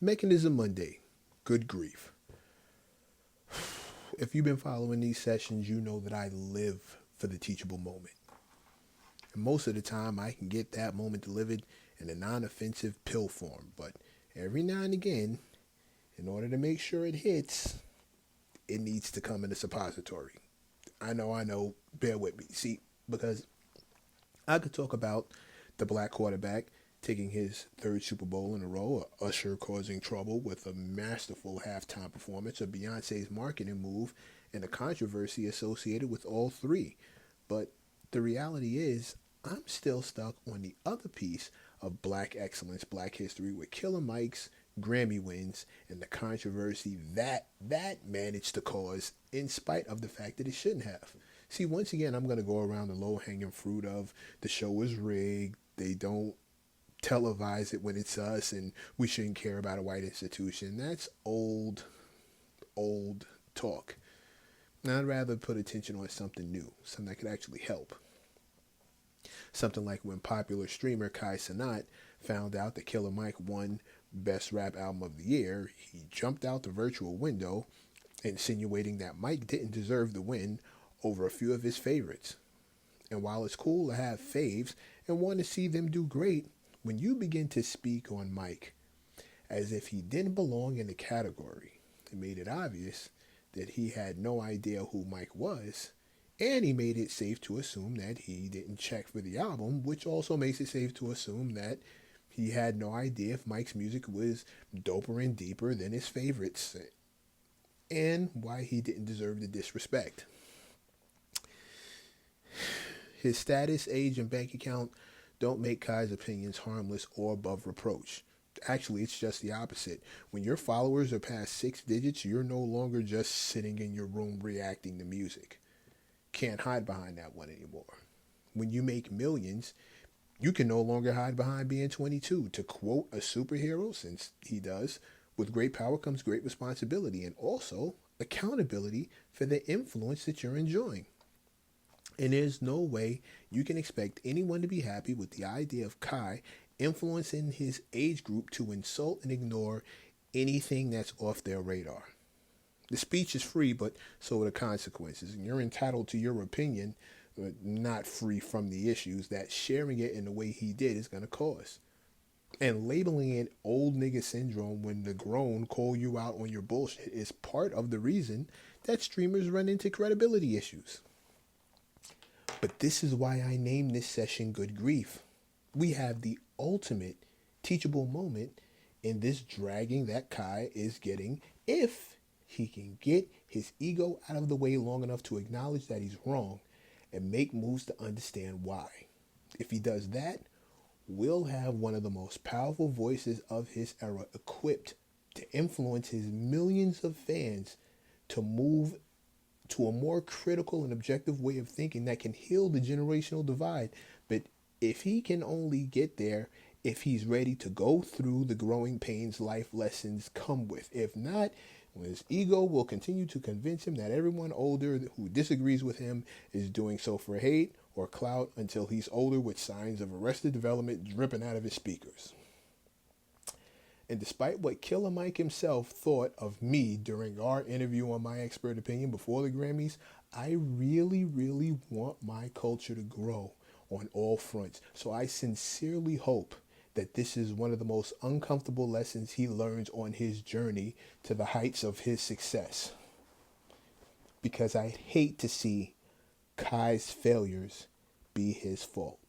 Mechanism Monday, Good Grief. If you've been following these sessions, you know that I live for the teachable moment. And most of the time, I can get that moment delivered in a non-offensive pill form. But every now and again, in order to make sure it hits, it needs to come in a suppository. I know, bear with me. See, because I could talk about the black quarterback taking his third Super Bowl in a row, Usher causing trouble with a masterful halftime performance, a Beyonce's marketing move, and the controversy associated with all three. But the reality is, I'm still stuck on the other piece of black excellence, black history, with Killer Mike's Grammy wins and the controversy that managed to cause in spite of the fact that it shouldn't have. See, once again, I'm going to go around the low-hanging fruit of the show is rigged, they don't televise it when it's us, and we shouldn't care about a white institution. That's old talk. Now, I'd rather put attention on something new, something that could actually help. Something like when popular streamer Kai Cenat found out that Killer Mike won Best Rap Album of the Year, he jumped out the virtual window, insinuating that Mike didn't deserve the win over a few of his favorites. And while it's cool to have faves and want to see them do great, when you begin to speak on Mike as if he didn't belong in the category, it made it obvious that he had no idea who Mike was, and he made it safe to assume that he didn't check for the album, which also makes it safe to assume that he had no idea if Mike's music was doper and deeper than his favorites, and why he didn't deserve the disrespect. His status, age, and bank account don't make Kai's opinions harmless or above reproach. Actually, it's just the opposite. When your followers are past 6 digits, you're no longer just sitting in your room reacting to music. Can't hide behind that one anymore. When you make millions, you can no longer hide behind being 22. To quote a superhero, since he does, with great power comes great responsibility and also accountability for the influence that you're enjoying. And there's no way you can expect anyone to be happy with the idea of Kai influencing his age group to insult and ignore anything that's off their radar. The speech is free, but so are the consequences. And you're entitled to your opinion, but not free from the issues that sharing it in the way he did is going to cause. And labeling it old nigga syndrome when the grown call you out on your bullshit is part of the reason that streamers run into credibility issues. But this is why I named this session Good Grief. We have the ultimate teachable moment in this dragging that Kai is getting if he can get his ego out of the way long enough to acknowledge that he's wrong and make moves to understand why. If he does that, we'll have one of the most powerful voices of his era equipped to influence his millions of fans to move to a more critical and objective way of thinking that can heal the generational divide. But if he can only get there if he's ready to go through the growing pains life lessons come with. If not, his ego will continue to convince him that everyone older who disagrees with him is doing so for hate or clout until he's older with signs of arrested development dripping out of his speakers. And despite what Killer Mike himself thought of me during our interview on My Expert Opinion before the Grammys, I really want my culture to grow on all fronts. So I sincerely hope that this is one of the most uncomfortable lessons he learns on his journey to the heights of his success. Because I hate to see Kai's failures be his fault.